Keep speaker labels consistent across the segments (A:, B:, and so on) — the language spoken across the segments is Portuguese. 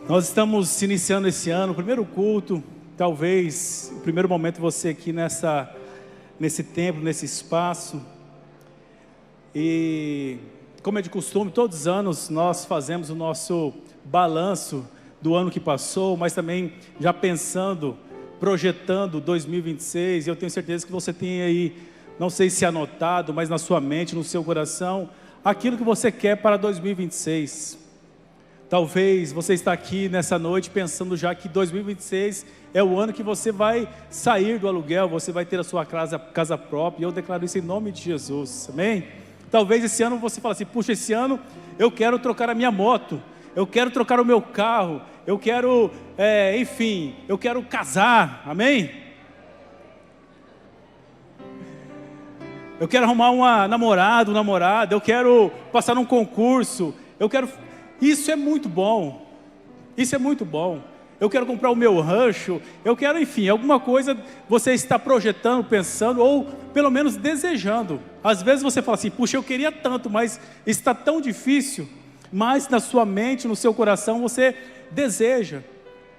A: Nós estamos iniciando esse ano, o primeiro culto, talvez o primeiro momento você aqui nesse templo, nesse espaço. E como é de costume, todos os anos nós fazemos o nosso balanço do ano que passou, mas também já pensando, projetando 2026. E eu tenho certeza que você tem aí, não sei se anotado, mas na sua mente, no seu coração, aquilo que você quer para 2026. Talvez você está aqui nessa noite pensando já que 2026 é o ano que você vai sair do aluguel, você vai ter a sua casa própria, e eu declaro isso em nome de Jesus, amém? Talvez esse ano você fale assim, puxa, esse ano eu quero trocar a minha moto, eu quero trocar o meu carro, eu quero, enfim, eu quero casar, amém? Eu quero arrumar uma namorada, eu quero passar num concurso, eu quero... Isso é muito bom, isso é muito bom. Eu quero comprar o meu rancho, eu quero, enfim, alguma coisa você está projetando, pensando, ou pelo menos desejando. Às vezes você fala assim, puxa, eu queria tanto, mas está tão difícil. Mas na sua mente, no seu coração, você deseja.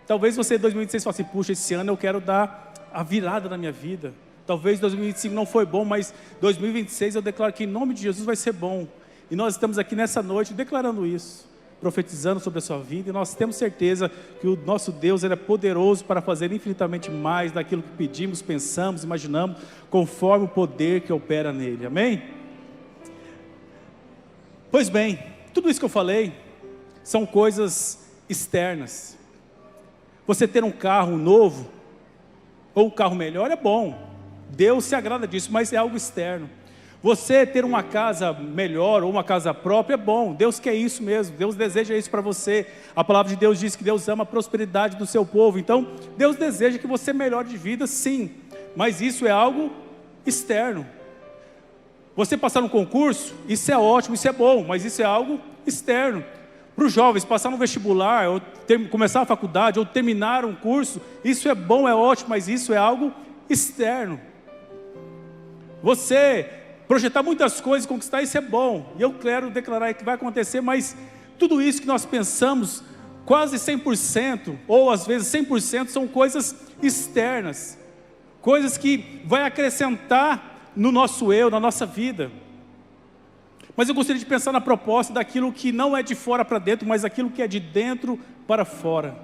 A: Talvez você em 2026 fale assim, puxa, esse ano eu quero dar a virada na minha vida. Talvez 2025 não foi bom, mas 2026 eu declaro que em nome de Jesus vai ser bom. E nós estamos aqui nessa noite declarando isso, profetizando sobre a sua vida, e nós temos certeza que o nosso Deus, Ele é poderoso para fazer infinitamente mais daquilo que pedimos, pensamos, imaginamos, conforme o poder que opera nele, amém? Pois bem, tudo isso que eu falei, são coisas externas. Você ter um carro novo, ou um carro melhor é bom, Deus se agrada disso, mas é algo externo. Você ter uma casa melhor ou uma casa própria é bom, Deus quer isso mesmo, Deus deseja isso para você. A palavra de Deus diz que Deus ama a prosperidade do seu povo, então Deus deseja que você melhore de vida, sim, mas isso é algo externo. Você passar no concurso, isso é ótimo, isso é bom, mas isso é algo externo. Para os jovens, passar no vestibular, ou começar a faculdade, ou terminar um curso, isso é bom, é ótimo, mas isso é algo externo. Você projetar muitas coisas, conquistar, isso é bom, e eu quero declarar que vai acontecer, mas tudo isso que nós pensamos, quase 100%, ou às vezes 100%, são coisas externas, coisas que vai acrescentar no nosso eu, na nossa vida. Mas eu gostaria de pensar na proposta daquilo que não é de fora para dentro, mas aquilo que é de dentro para fora,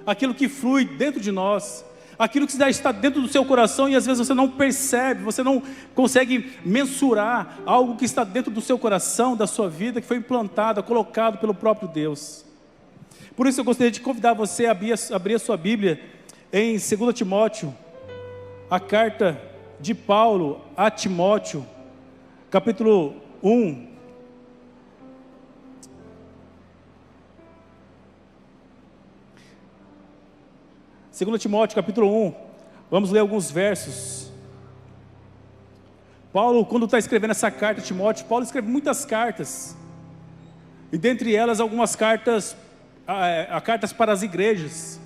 A: aquilo que flui dentro de nós, aquilo que já está dentro do seu coração e às vezes você não percebe, você não consegue mensurar algo que está dentro do seu coração, da sua vida, que foi implantado, colocado pelo próprio Deus. Por isso eu gostaria de convidar você a abrir a sua Bíblia em 2 Timóteo, a carta de Paulo a Timóteo, capítulo 1. Segundo Timóteo, capítulo 1, vamos ler alguns versos. Paulo, quando está escrevendo essa carta a Timóteo, Paulo escreve muitas cartas, e dentre elas algumas cartas, cartas para as igrejas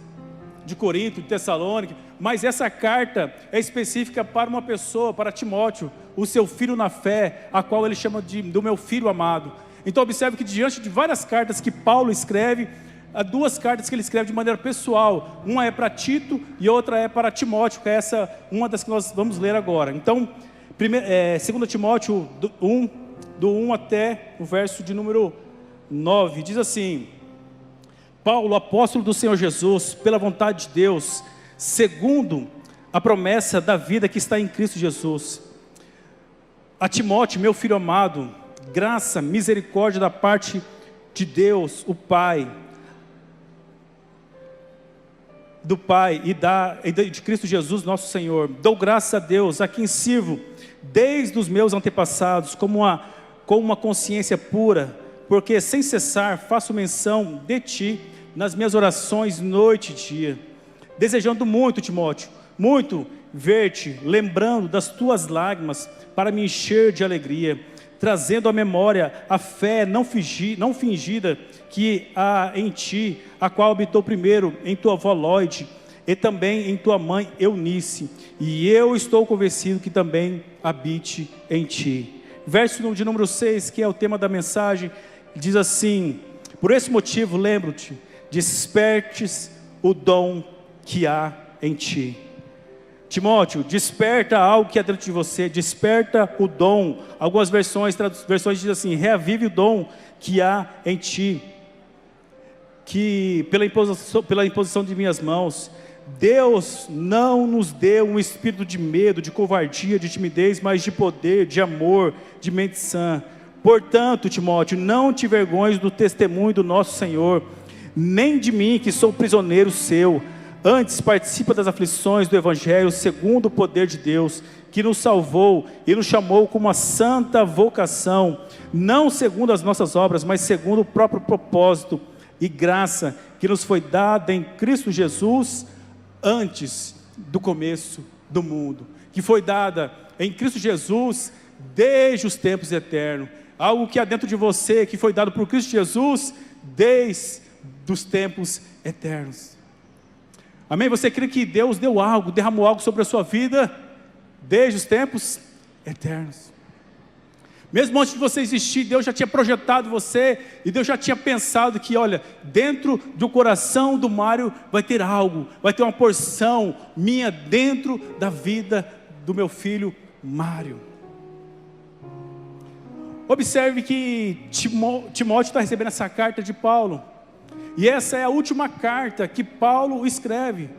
A: de Corinto, de Tessalônica, mas essa carta é específica para uma pessoa, para Timóteo, o seu filho na fé, a qual ele chama do meu filho amado. Então observe que diante de várias cartas que Paulo escreve, há duas cartas que ele escreve de maneira pessoal, uma é para Tito e outra é para Timóteo, que é essa, uma das que nós vamos ler agora. Então, 2 Timóteo 1, do 1 até o verso de número 9, diz assim: Paulo, apóstolo do Senhor Jesus, pela vontade de Deus, segundo a promessa da vida que está em Cristo Jesus, a Timóteo, meu filho amado, graça, misericórdia da parte de Deus, o Pai, e de Cristo Jesus, nosso Senhor. Dou graças a Deus, a quem sirvo desde os meus antepassados, com uma consciência pura, porque sem cessar faço menção de ti nas minhas orações noite e dia, desejando muito, Timóteo, muito ver-te, lembrando das tuas lágrimas, para me encher de alegria, trazendo à memória a fé não fingida que há em ti, a qual habitou primeiro em tua avó Lóide, e também em tua mãe Eunice, e eu estou convencido que também habite em ti. Verso de número 6, que é o tema da mensagem, diz assim: por esse motivo lembro-te despertes o dom que há em ti. Timóteo, desperta algo que há dentro de você, desperta o dom. Algumas versões dizem assim, reavive o dom que há em ti, que pela imposição de minhas mãos, Deus não nos deu um espírito de medo, de covardia, de timidez, mas de poder, de amor, de mente sã. Portanto, Timóteo, não te envergonhes do testemunho do nosso Senhor, nem de mim, que sou prisioneiro seu. Antes, participa das aflições do Evangelho, segundo o poder de Deus, que nos salvou e nos chamou com uma santa vocação, não segundo as nossas obras, mas segundo o próprio propósito e graça que nos foi dada em Cristo Jesus antes do começo do mundo, que foi dada em Cristo Jesus desde os tempos eternos, algo que há dentro de você, que foi dado por Cristo Jesus desde os tempos eternos. Amém? Você crê que Deus deu algo, derramou algo sobre a sua vida desde os tempos eternos? Mesmo antes de você existir, Deus já tinha projetado você, e Deus já tinha pensado que, olha, dentro do coração do Mário vai ter algo, vai ter uma porção minha dentro da vida do meu filho Mário. Observe que Timóteo está recebendo essa carta de Paulo, e essa é a última carta que Paulo escreve.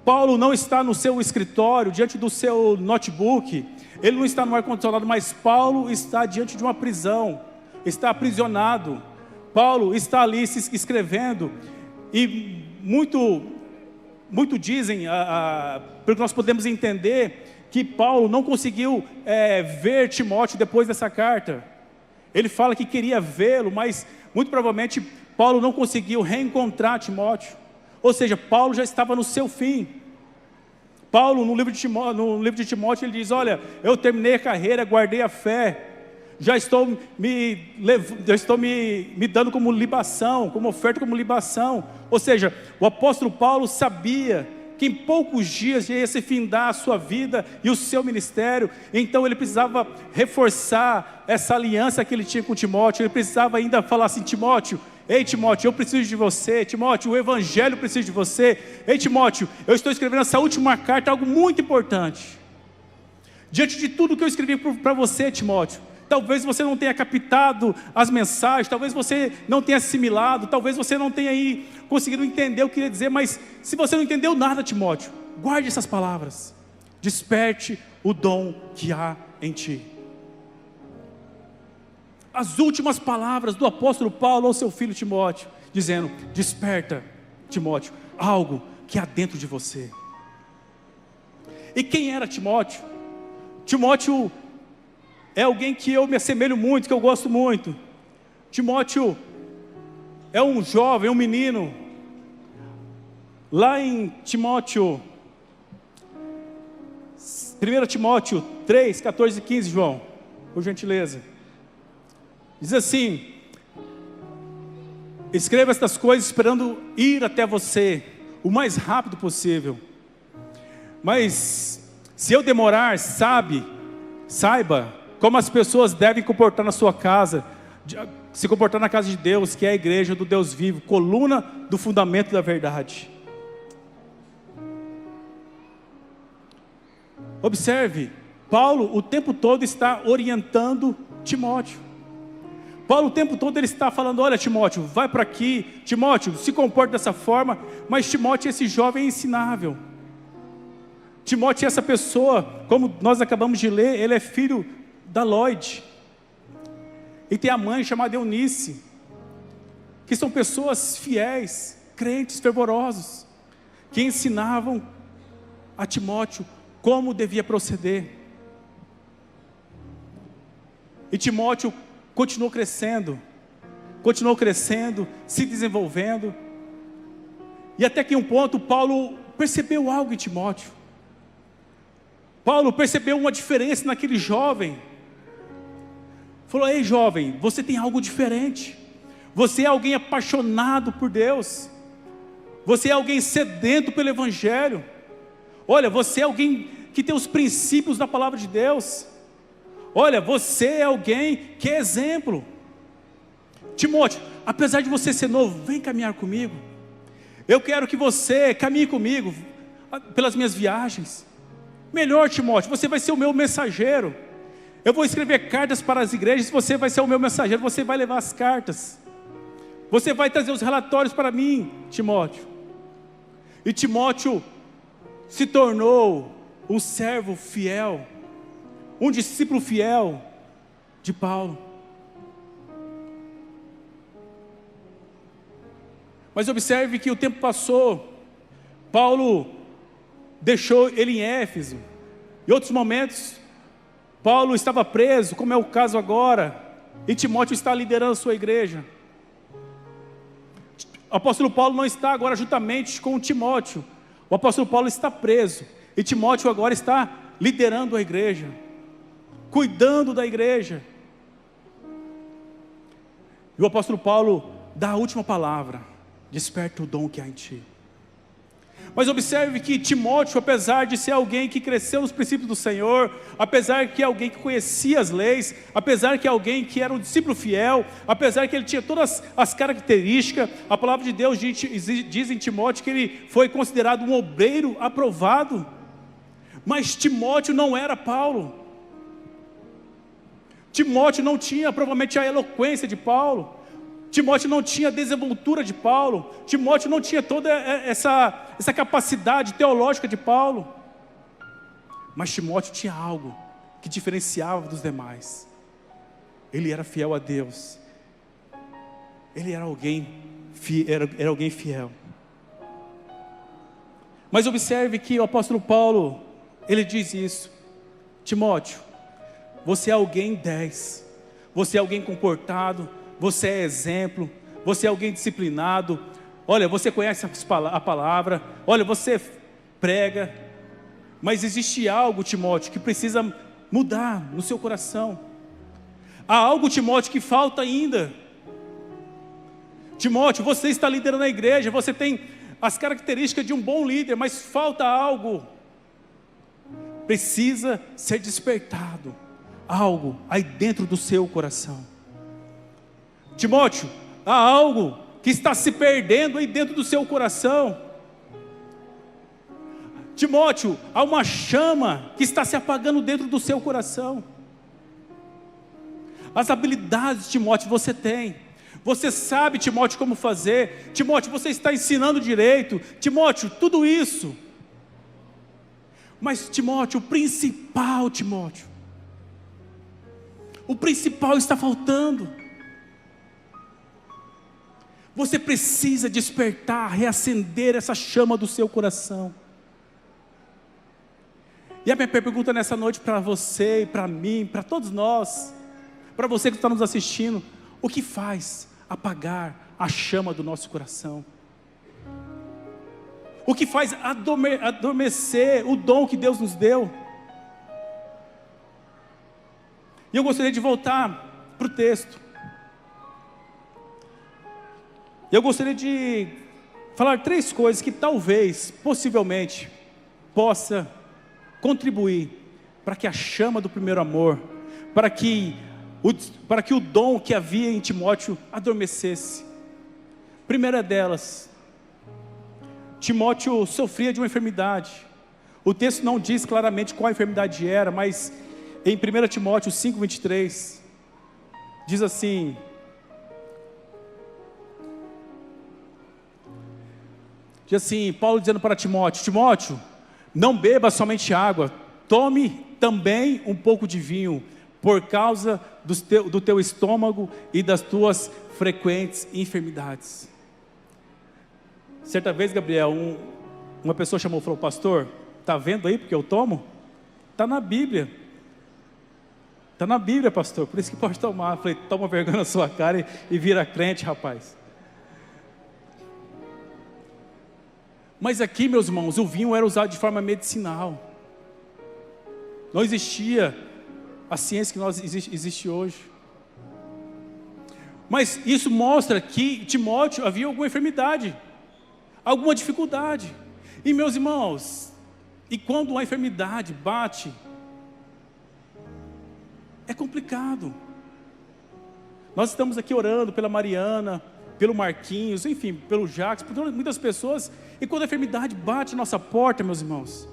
A: Paulo não está no seu escritório, diante do seu notebook, ele não está no ar-condicionado, mas Paulo está diante de uma prisão, está aprisionado. Paulo está ali se escrevendo, e muito dizem, porque nós podemos entender, que Paulo não conseguiu ver Timóteo depois dessa carta. Ele fala que queria vê-lo, mas muito provavelmente Paulo não conseguiu reencontrar Timóteo. Ou seja, Paulo já estava no seu fim. Paulo, no livro de Timóteo, ele diz, olha, eu terminei a carreira, guardei a fé, já estou me dando como libação, como oferta como libação. Ou seja, o apóstolo Paulo sabia que em poucos dias ia se findar a sua vida e o seu ministério, então ele precisava reforçar essa aliança que ele tinha com Timóteo. Ele precisava ainda falar assim, Timóteo, ei Timóteo, eu preciso de você. Timóteo, o Evangelho precisa de você. Ei Timóteo, eu estou escrevendo essa última carta, algo muito importante. Diante de tudo que eu escrevi para você, Timóteo, talvez você não tenha captado as mensagens, talvez você não tenha assimilado, talvez você não tenha aí conseguido entender o que eu queria dizer, mas se você não entendeu nada, Timóteo, guarde essas palavras. Desperte o dom que há em ti. As últimas palavras do apóstolo Paulo ao seu filho Timóteo, dizendo, desperta, Timóteo, algo que há dentro de você. E quem era Timóteo? Timóteo é alguém que eu me assemelho muito, que eu gosto muito. Timóteo é um jovem, um menino. Lá em Timóteo, 1 Timóteo 3, 14 e 15, João, por gentileza. Diz assim, escreva estas coisas esperando ir até você, o mais rápido possível. Mas, se eu demorar, saiba como as pessoas devem comportar na sua casa, se comportar na casa de Deus, que é a igreja do Deus vivo, coluna do fundamento da verdade. Observe, Paulo o tempo todo está orientando Timóteo. Paulo o tempo todo ele está falando, olha Timóteo, vai para aqui, Timóteo, se comporta dessa forma, mas Timóteo, esse jovem é ensinável. Timóteo é essa pessoa, como nós acabamos de ler, ele é filho da Lloyd, e tem a mãe chamada Eunice, que são pessoas fiéis, crentes, fervorosos, que ensinavam a Timóteo como devia proceder. E Timóteo continuou crescendo, se desenvolvendo, e até que um ponto Paulo percebeu algo em Timóteo. Paulo percebeu uma diferença naquele jovem. Falou, ei jovem, você tem algo diferente. Você é alguém apaixonado por Deus. Você é alguém sedento pelo Evangelho. Olha, você é alguém que tem os princípios da palavra de Deus. Olha, você é alguém que é exemplo. Timóteo, apesar de você ser novo, vem caminhar comigo. Eu quero que você caminhe comigo pelas minhas viagens. Melhor, Timóteo, você vai ser o meu mensageiro. Eu vou escrever cartas para as igrejas, você vai ser o meu mensageiro, você vai levar as cartas. Você vai trazer os relatórios para mim, Timóteo. E Timóteo se tornou um servo fiel, um discípulo fiel de Paulo. Mas observe que o tempo passou, Paulo deixou ele em Éfeso. Em outros momentos, Paulo estava preso, como é o caso agora, e Timóteo está liderando a sua igreja. O apóstolo Paulo não está agora juntamente com Timóteo. O apóstolo Paulo está preso, e Timóteo agora está liderando a igreja, cuidando da igreja. E o apóstolo Paulo dá a última palavra: desperta o dom que há em ti. Mas observe que Timóteo, apesar de ser alguém que cresceu nos princípios do Senhor, apesar que é alguém que conhecia as leis, apesar que é alguém que era um discípulo fiel, apesar que ele tinha todas as características, a palavra de Deus diz em Timóteo que ele foi considerado um obreiro aprovado. Mas Timóteo não era Paulo. Timóteo não tinha provavelmente a eloquência de Paulo. Timóteo não tinha a desenvoltura de Paulo. Timóteo não tinha toda essa capacidade teológica de Paulo. Mas Timóteo tinha algo que diferenciava dos demais. Ele era fiel a Deus. Ele era alguém fiel. Mas observe que o apóstolo Paulo, ele diz isso: Timóteo, você é alguém 10. Você é alguém comportado. Você é exemplo, você é alguém disciplinado, olha, você conhece a palavra, olha, você prega, mas existe algo, Timóteo, que precisa mudar no seu coração. Há algo, Timóteo, que falta ainda. Timóteo, você está liderando a igreja, você tem as características de um bom líder, mas falta algo. Precisa ser despertado algo aí dentro do seu coração. Timóteo, há algo que está se perdendo aí dentro do seu coração. Timóteo, há uma chama que está se apagando dentro do seu coração. As habilidades, Timóteo, você tem. Você sabe, Timóteo, como fazer. Timóteo, você está ensinando direito. Timóteo, tudo isso. Mas Timóteo, o principal está faltando. Você precisa despertar, reacender essa chama do seu coração. E a minha pergunta nessa noite para você e para mim, para todos nós, para você que está nos assistindo: o que faz apagar a chama do nosso coração? O que faz adormecer o dom que Deus nos deu? E eu gostaria de voltar para o texto. Eu gostaria de falar 3 coisas que talvez, possivelmente, possa contribuir para que a chama do primeiro amor, para que o dom que havia em Timóteo adormecesse. Primeira delas, Timóteo sofria de uma enfermidade. O texto não diz claramente qual a enfermidade era, mas em 1 Timóteo 5:23, diz assim: Paulo dizendo para Timóteo: Timóteo, não beba somente água, tome também um pouco de vinho, por causa do teu estômago e das tuas frequentes enfermidades. Certa vez, Gabriel, uma pessoa chamou e falou: pastor, está vendo aí porque eu tomo? Está na Bíblia. Está na Bíblia, pastor, por isso que pode tomar. Eu falei: toma vergonha na sua cara e vira crente, rapaz. Mas aqui, meus irmãos, o vinho era usado de forma medicinal. Não existia a ciência que existe hoje. Mas isso mostra que Timóteo havia alguma enfermidade, alguma dificuldade. E meus irmãos, e quando uma enfermidade bate, é complicado. Nós estamos aqui orando pela Mariana, pelo Marquinhos, enfim, pelo Jacques, por muitas pessoas. E quando a enfermidade bate na nossa porta, meus irmãos,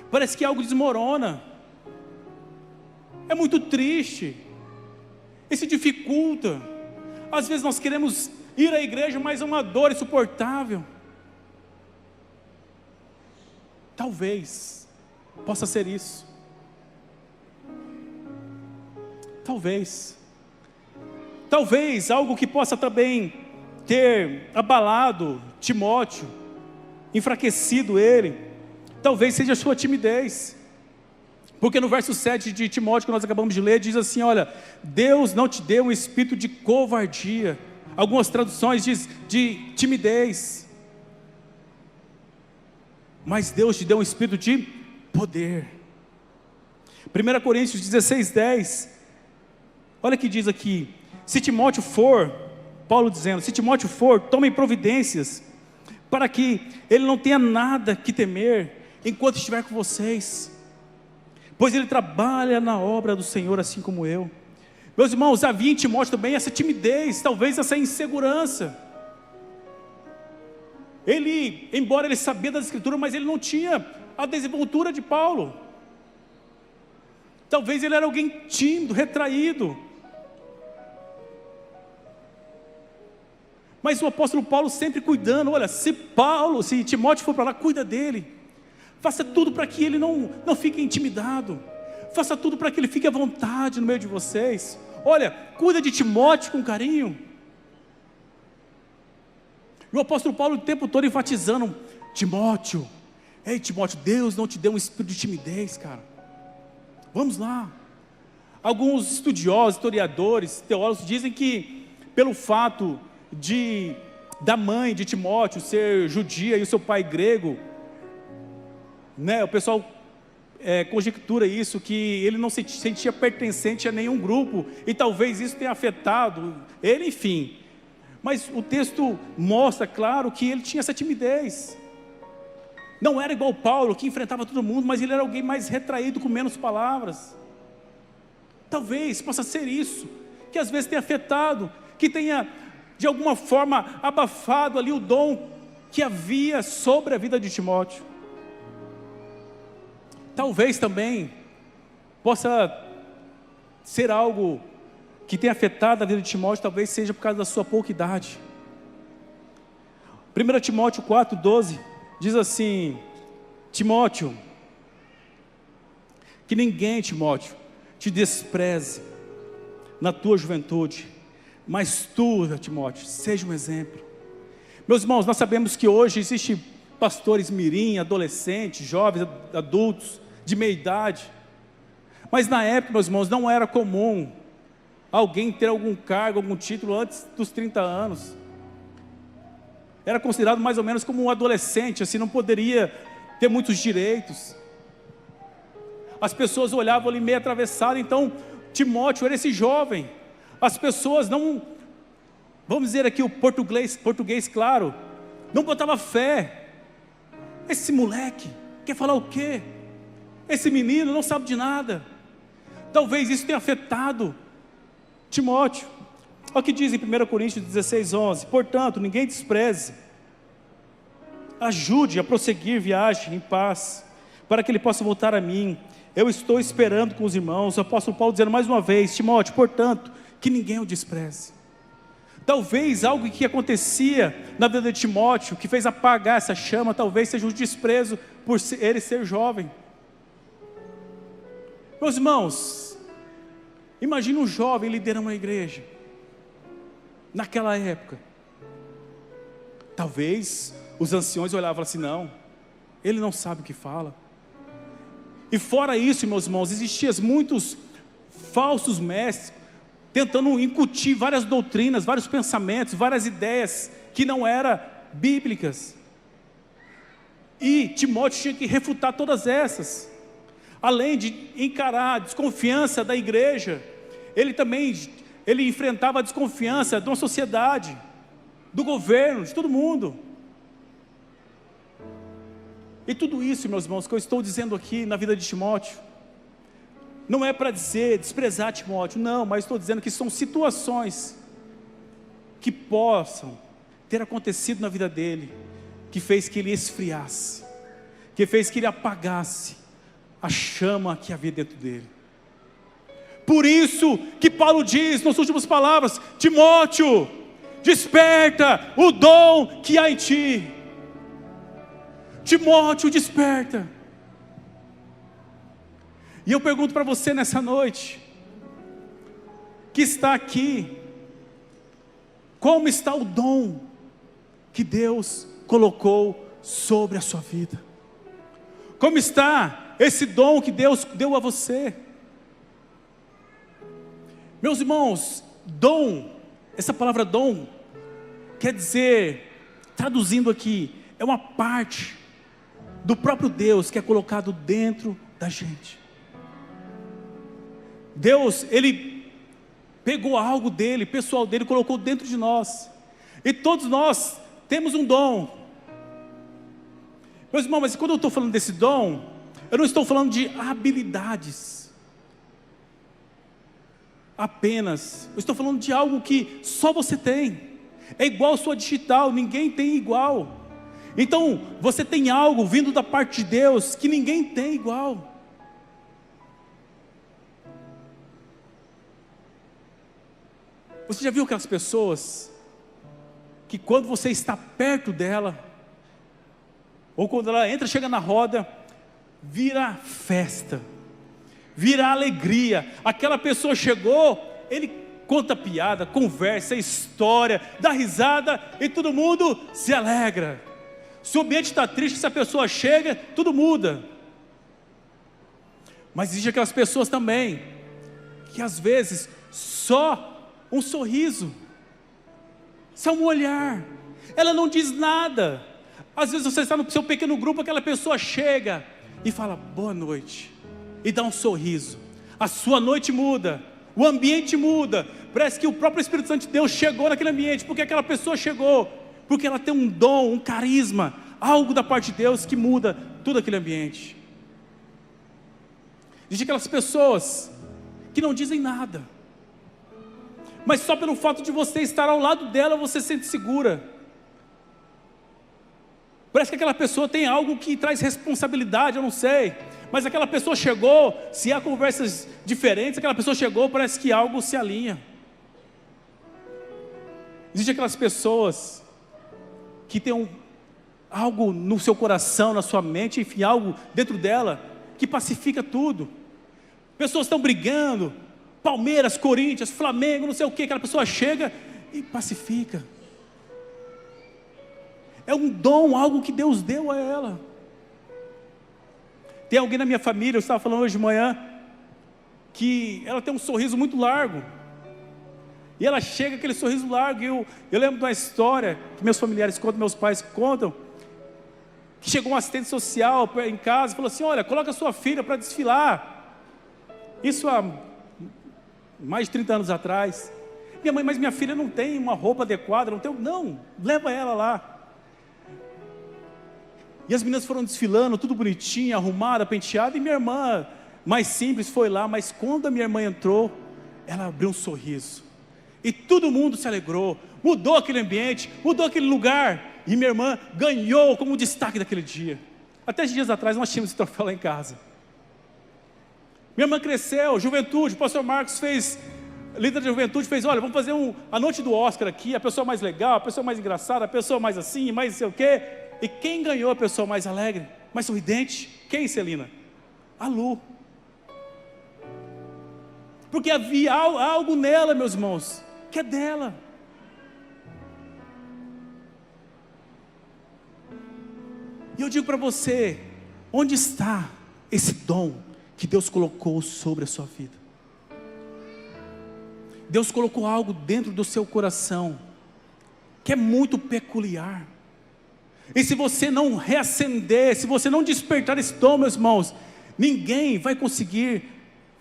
A: parece que algo desmorona. É muito triste. E se dificulta. Às vezes nós queremos ir à igreja, mas é uma dor insuportável. Talvez possa ser isso. Talvez algo que possa também ter abalado Timóteo, enfraquecido ele, talvez seja a sua timidez. Porque no verso 7 de Timóteo, que nós acabamos de ler, diz assim: olha, Deus não te deu um espírito de covardia. Algumas traduções diz de timidez, mas Deus te deu um espírito de poder. 1 Coríntios 16:10, olha o que diz aqui: se Timóteo for, Paulo dizendo, se Timóteo for, tomem providências, para que ele não tenha nada que temer, enquanto estiver com vocês, pois ele trabalha na obra do Senhor, assim como eu. Meus irmãos, havia em Timóteo também essa timidez, talvez essa insegurança. Ele, embora ele sabia das Escrituras, mas ele não tinha a desenvoltura de Paulo. Talvez ele era alguém tímido, retraído. Mas o apóstolo Paulo sempre cuidando, olha, se Timóteo for para lá, cuida dele. Faça tudo para que ele não fique intimidado. Faça tudo para que ele fique à vontade no meio de vocês. Olha, cuida de Timóteo com carinho. E o apóstolo Paulo o tempo todo enfatizando: Timóteo, ei Timóteo, Deus não te deu um espírito de timidez, cara. Vamos lá. Alguns estudiosos, historiadores, teólogos dizem que pelo fato da mãe de Timóteo ser judia e o seu pai grego, né, o pessoal conjectura isso, que ele não se sentia pertencente a nenhum grupo, e talvez isso tenha afetado ele, enfim. Mas o texto mostra, claro, que ele tinha essa timidez. Não era igual Paulo, que enfrentava todo mundo, mas ele era alguém mais retraído, com menos palavras. Talvez possa ser isso, que às vezes tenha afetado, que tenha de alguma forma abafado ali o dom que havia sobre a vida de Timóteo. Talvez também possa ser algo que tenha afetado a vida de Timóteo, talvez seja por causa da sua pouca idade. 1 Timóteo 4:12 diz assim: Timóteo, que ninguém, Timóteo, te despreze na tua juventude, mas tu, Timóteo, seja um exemplo. Meus irmãos, nós sabemos que hoje existem pastores mirim, adolescentes, jovens, adultos, de meia idade, mas na época, meus irmãos, não era comum alguém ter algum cargo, algum título antes dos 30 anos. Era considerado mais ou menos como um adolescente, assim, não poderia ter muitos direitos. As pessoas olhavam ali meio atravessado. Então Timóteo era esse jovem. As pessoas não, vamos dizer aqui o português claro, não botava fé. Esse moleque quer falar o quê? Esse menino não sabe de nada. Talvez isso tenha afetado Timóteo. Olha o que diz em 1 Coríntios 16:11: portanto, ninguém despreze, ajude a prosseguir viagem em paz, para que ele possa voltar a mim. Eu estou esperando com os irmãos. O apóstolo Paulo dizendo mais uma vez: Timóteo, portanto, que ninguém o despreze. Talvez algo que acontecia na vida de Timóteo, que fez apagar essa chama, talvez seja um desprezo por ele ser jovem. Meus irmãos, imagine um jovem liderando uma igreja, naquela época. Talvez os anciões olhavam assim: não, ele não sabe o que fala. E fora isso, meus irmãos, existiam muitos falsos mestres, tentando incutir várias doutrinas, vários pensamentos, várias ideias, que não eram bíblicas. E Timóteo tinha que refutar todas essas. Além de encarar a desconfiança da igreja, ele enfrentava a desconfiança de uma sociedade, do governo, de todo mundo. E tudo isso, meus irmãos, que eu estou dizendo aqui na vida de Timóteo, não é para desprezar Timóteo, não, mas estou dizendo que são situações que possam ter acontecido na vida dele, que fez que ele esfriasse, que fez que ele apagasse a chama que havia dentro dele. Por isso que Paulo diz nas últimas palavras: Timóteo, desperta o dom que há em ti. Timóteo, desperta. E eu pergunto para você nessa noite, que está aqui, como está o dom que Deus colocou sobre a sua vida? Como está esse dom que Deus deu a você? Meus irmãos, dom, essa palavra dom, quer dizer, traduzindo aqui, é uma parte do próprio Deus que é colocado dentro da gente. Deus, Ele pegou algo dele, pessoal dele, colocou dentro de nós. E todos nós temos um dom. Meus irmãos, mas quando eu estou falando desse dom, eu não estou falando de habilidades apenas. Eu estou falando de algo que só você tem. É igual a sua digital, ninguém tem igual. Então, você tem algo vindo da parte de Deus que ninguém tem igual. Você já viu aquelas pessoas que quando você está perto dela, ou quando ela entra, chega na roda, vira festa, vira alegria. Aquela pessoa chegou, ele conta piada, conversa, história, dá risada e todo mundo se alegra. Se o ambiente está triste, se a pessoa chega, tudo muda. Mas existem aquelas pessoas também que às vezes só um sorriso, só um olhar, ela não diz nada. Às vezes você está no seu pequeno grupo, aquela pessoa chega e fala boa noite, e dá um sorriso, a sua noite muda, o ambiente muda, parece que o próprio Espírito Santo de Deus chegou naquele ambiente, porque aquela pessoa chegou, porque ela tem um dom, um carisma, algo da parte de Deus que muda todo aquele ambiente. Existem aquelas pessoas que não dizem nada, mas só pelo fato de você estar ao lado dela, você se sente segura. Parece que aquela pessoa tem algo que traz responsabilidade, eu não sei. Mas aquela pessoa chegou, se há conversas diferentes, aquela pessoa chegou, parece que algo se alinha. Existem aquelas pessoas que têm algo no seu coração, na sua mente, enfim, algo dentro dela, que pacifica tudo. Pessoas estão brigando, Palmeiras, Corinthians, Flamengo, não sei o que, aquela pessoa chega e pacifica. É um dom, algo que Deus deu a ela. Tem alguém na minha família, eu estava falando hoje de manhã, que ela tem um sorriso muito largo. E ela chega, aquele sorriso largo, e eu lembro de uma história, que meus familiares contam, meus pais contam, que chegou um assistente social em casa e falou assim, olha, coloca a sua filha para desfilar. Isso há mais de 30 anos atrás. Minha mãe, mas minha filha não tem uma roupa adequada, não, leva ela lá. E as meninas foram desfilando, tudo bonitinho, arrumada, penteada, e minha irmã, mais simples, foi lá, mas quando a minha irmã entrou, ela abriu um sorriso, e todo mundo se alegrou, mudou aquele ambiente, mudou aquele lugar, e minha irmã ganhou como destaque daquele dia. Até dias atrás nós tínhamos esse troféu lá em casa. Minha irmã cresceu, juventude, o pastor Marcos fez, líder da juventude, fez, olha, vamos fazer a noite do Oscar aqui, a pessoa mais legal, a pessoa mais engraçada, a pessoa mais assim, mais não sei o quê. E quem ganhou a pessoa mais alegre, mais sorridente? Quem, Celina? A Lu. Porque havia algo nela, meus irmãos, que é dela. E eu digo para você, onde está esse dom que Deus colocou sobre a sua vida? Deus colocou algo dentro do seu coração, que é muito peculiar. E se você não reacender, se você não despertar esse dom, meus irmãos, ninguém vai conseguir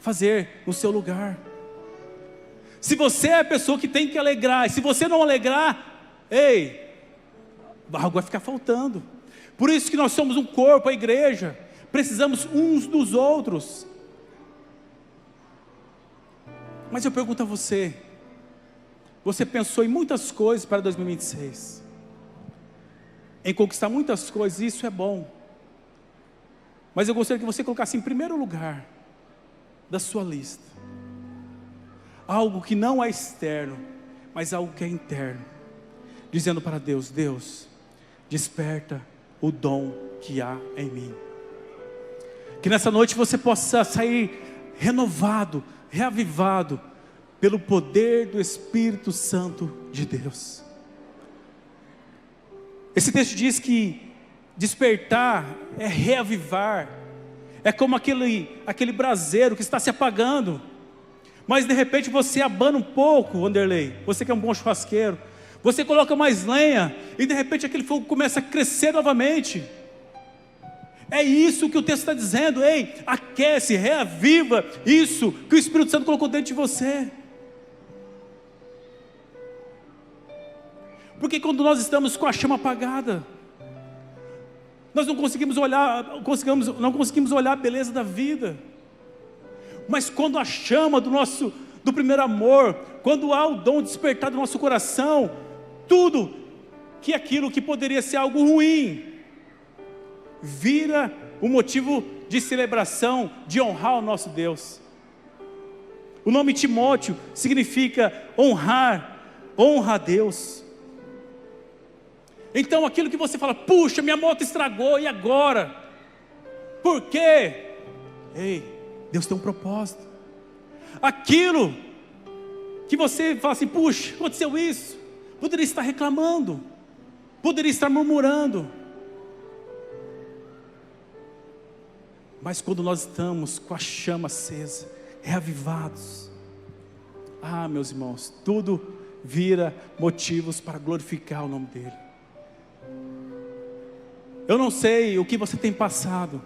A: fazer no seu lugar. Se você é a pessoa que tem que alegrar, e se você não alegrar, algo vai ficar faltando. Por isso que nós somos um corpo, a igreja, precisamos uns dos outros. Mas eu pergunto a você, você pensou em muitas coisas para 2026? em conquistar muitas coisas, e isso é bom. Mas eu gostaria que você colocasse em primeiro lugar da sua lista algo que não é externo, mas algo que é interno, dizendo para Deus: Deus, desperta o dom que há em mim. Que nessa noite você possa sair renovado, reavivado pelo poder do Espírito Santo de Deus. Esse texto diz que despertar é reavivar, é como aquele braseiro que está se apagando, mas de repente você abana um pouco, Wanderlei, você que é um bom churrasqueiro, você coloca mais lenha, e de repente aquele fogo começa a crescer novamente. É isso que o texto está dizendo: ei, aquece, reaviva isso que o Espírito Santo colocou dentro de você. Porque quando nós estamos com a chama apagada, nós não conseguimos olhar a beleza da vida. Mas quando a chama do primeiro amor, quando há o dom de despertar do nosso coração, tudo que aquilo que poderia ser algo ruim, vira um motivo de celebração, de honrar o nosso Deus. O nome Timóteo significa honrar, honra a Deus. Então aquilo que você fala: puxa, minha moto estragou, e agora? Por quê? Ei, Deus tem um propósito. Aquilo que você fala assim: puxa, aconteceu isso, poderia estar reclamando, poderia estar murmurando. Mas quando nós estamos com a chama acesa, reavivados, meus irmãos, tudo vira motivos para glorificar o nome dEle. Eu não sei o que você tem passado,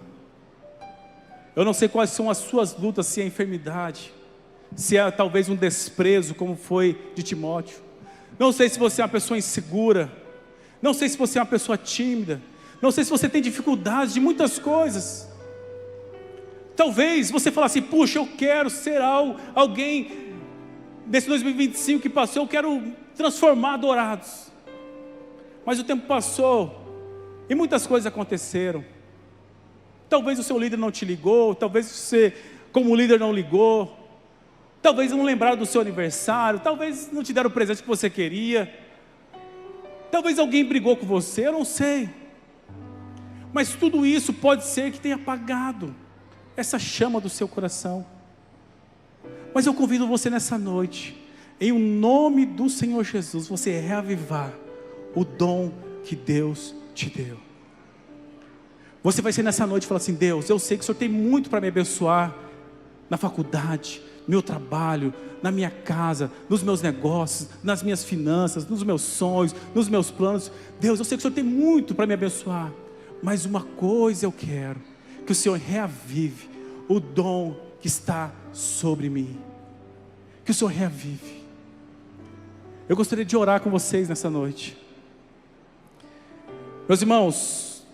A: eu não sei quais são as suas lutas, se é enfermidade, se é talvez um desprezo, como foi de Timóteo. Não sei se você é uma pessoa insegura, não sei se você é uma pessoa tímida, não sei se você tem dificuldades de muitas coisas. Talvez você fale assim: puxa, eu quero ser alguém desse 2025 que passou, eu quero transformar adorados. Mas o tempo passou e muitas coisas aconteceram. Talvez o seu líder não te ligou, talvez você como líder não ligou, talvez não lembraram do seu aniversário, talvez não te deram o presente que você queria, talvez alguém brigou com você, eu não sei. Mas tudo isso pode ser que tenha apagado essa chama do seu coração. Mas eu convido você nessa noite, em o nome do Senhor Jesus, você reavivar o dom que Deus te deu. Você vai ser nessa noite e falar assim: Deus, eu sei que o Senhor tem muito para me abençoar, na faculdade, no meu trabalho, na minha casa, nos meus negócios, nas minhas finanças, nos meus sonhos, nos meus planos. Deus, eu sei que o Senhor tem muito para me abençoar, mas uma coisa eu quero: que o Senhor reavive o dom que está sobre mim. Que o Senhor reavive. Eu gostaria de orar com vocês nessa noite. Meus irmãos,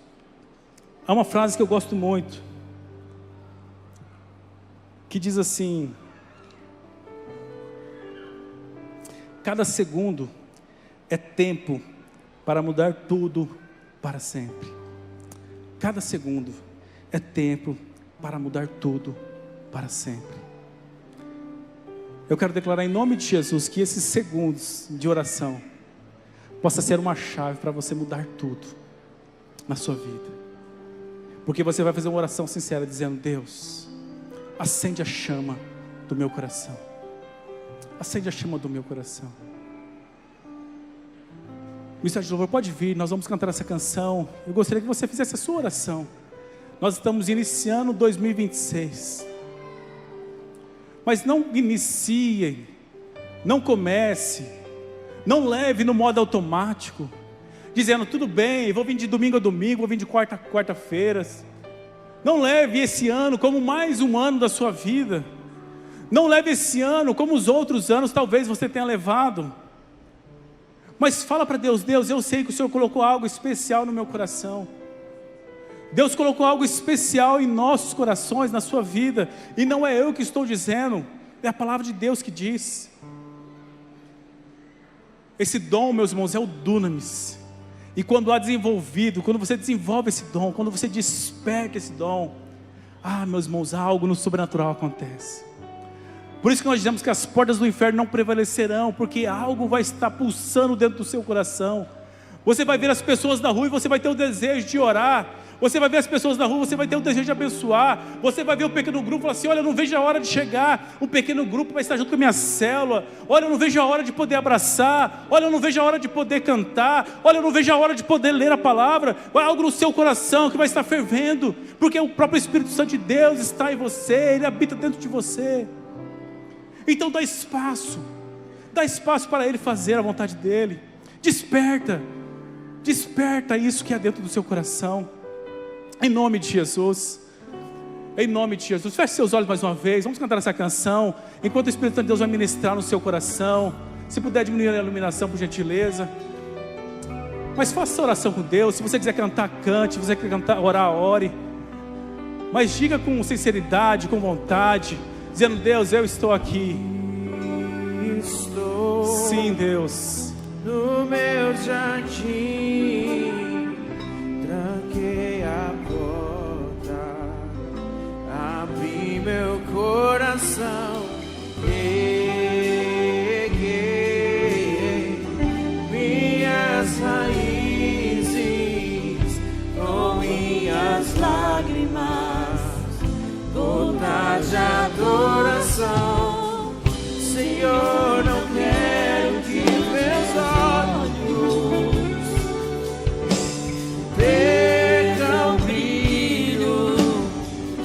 A: há uma frase que eu gosto muito, que diz assim: cada segundo é tempo para mudar tudo para sempre. Cada segundo é tempo para mudar tudo para sempre. Eu quero declarar em nome de Jesus que esses segundos de oração possa ser uma chave para você mudar tudo na sua vida. Porque você vai fazer uma oração sincera dizendo: Deus, acende a chama do meu coração. Acende a chama do meu coração. O ministério de louvor pode vir, nós vamos cantar essa canção. Eu gostaria que você fizesse a sua oração. Nós estamos iniciando 2026. Mas não inicie, não comece, não leve no modo automático, dizendo: tudo bem, vou vir de domingo a domingo, vou vir de quarta a quarta-feiras. Não leve esse ano como mais um ano da sua vida. Não leve esse ano como os outros anos talvez você tenha levado. Mas fala para Deus: Deus, eu sei que o Senhor colocou algo especial no meu coração. Deus colocou algo especial em nossos corações, na sua vida. E não é eu que estou dizendo, é a palavra de Deus que diz. Esse dom, meus irmãos, é o dunamis. E quando há desenvolvido, quando você desenvolve esse dom, quando você desperta esse dom, meus irmãos, algo no sobrenatural acontece. Por isso que nós dizemos que as portas do inferno não prevalecerão, porque algo vai estar pulsando dentro do seu coração. Você vai ver as pessoas na rua e você vai ter o desejo de orar. Você vai ver as pessoas na rua, você vai ter o desejo de abençoar. Você vai ver o pequeno grupo e falar assim: olha, eu não vejo a hora de chegar. O pequeno grupo vai estar junto com a minha célula. Olha, eu não vejo a hora de poder abraçar. Olha, eu não vejo a hora de poder cantar. Olha, eu não vejo a hora de poder ler a palavra. Vai algo no seu coração que vai estar fervendo, porque o próprio Espírito Santo de Deus está em você, Ele habita dentro de você. Então dá espaço para Ele fazer a vontade dEle. Desperta isso que há dentro do seu coração, em nome de Jesus. Em nome de Jesus, feche seus olhos mais uma vez, vamos cantar essa canção, enquanto o Espírito Santo de Deus vai ministrar no seu coração. Se puder diminuir a iluminação, por gentileza, mas faça essa oração com Deus. Se você quiser cantar, cante. Se você quiser cantar, orar, ore, mas diga com sinceridade, com vontade, dizendo: Deus, eu estou aqui. Sim, Deus,
B: no meu jardim, tranquei a porta, abri meu coração, peguei minhas raízes com minhas lágrimas, gotas de adoração. Senhor, não quero que meus olhos percam o brilho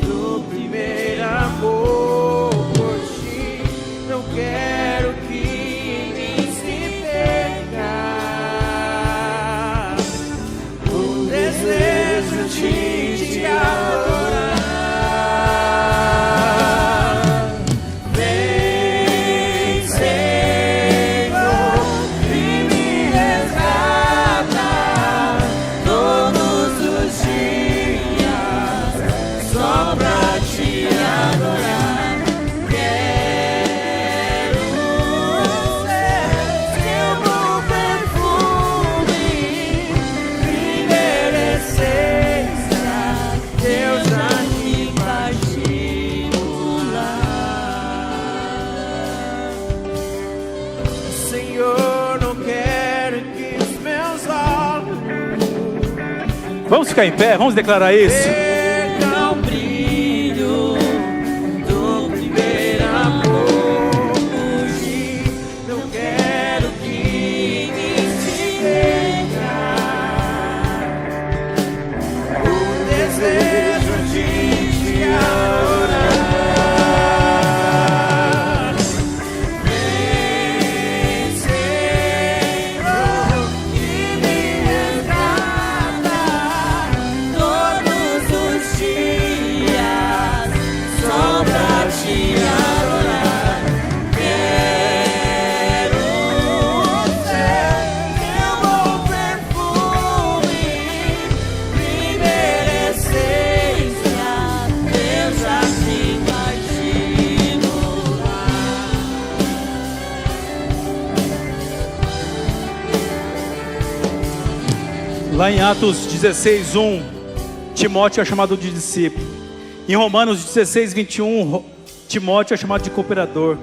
B: do primeiro amor por ti. Não quero que nem se perca o desejo de te adorar.
A: Vamos ficar em pé, vamos declarar isso.
B: Perca o brilho do primeiro amor por ti. Não quero que me se perca o desejo de te adorar. Vem, Senhor, e me resgata todos os dias, só pra te adorar. Quero ser teu bom perfume, primeira essência, Deus assim vai te
A: Lá em Atos 16:1, Timóteo é chamado de discípulo. Em Romanos 16:21, Timóteo é chamado de cooperador.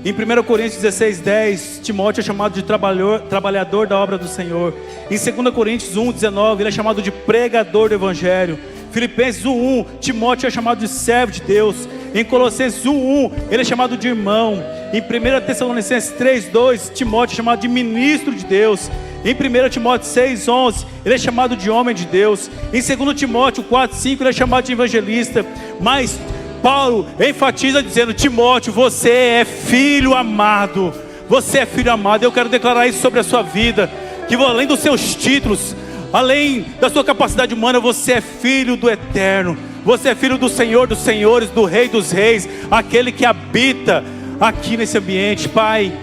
A: Em 1 Coríntios 16:10, Timóteo é chamado de trabalhador da obra do Senhor. Em 2 Coríntios 1:19, ele é chamado de pregador do Evangelho. Filipenses 1:1, Timóteo é chamado de servo de Deus. Em Colossenses 1:1, ele é chamado de irmão. Em 1 Tessalonicenses 3:2, Timóteo é chamado de ministro de Deus. Em 1 Timóteo 6:11, ele é chamado de homem de Deus. Em 2 Timóteo 4:5, ele é chamado de evangelista. Mas Paulo enfatiza dizendo: Timóteo, você é filho amado. Você é filho amado. Eu quero declarar isso sobre a sua vida, que além dos seus títulos, além da sua capacidade humana, você é filho do Eterno. Você é filho do Senhor dos Senhores, do Rei dos Reis, aquele que habita aqui nesse ambiente. Pai,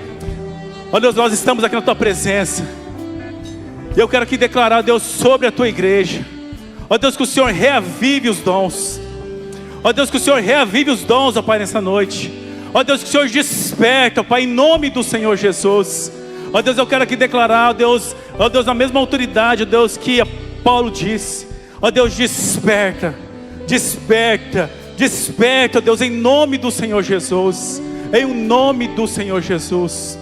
A: ó Deus, nós estamos aqui na tua presença. E eu quero aqui declarar, Deus, sobre a tua igreja, ó Deus, que o Senhor reavive os dons. Ó Deus, que o Senhor reavive os dons, ó Pai, nessa noite. Ó Deus, que o Senhor desperta, ó Pai, em nome do Senhor Jesus. Ó Deus, eu quero aqui declarar, ó Deus, na mesma autoridade, ó Deus, que Paulo disse. Ó Deus, desperta, desperta, desperta, ó Deus, em nome do Senhor Jesus. Em nome do Senhor Jesus.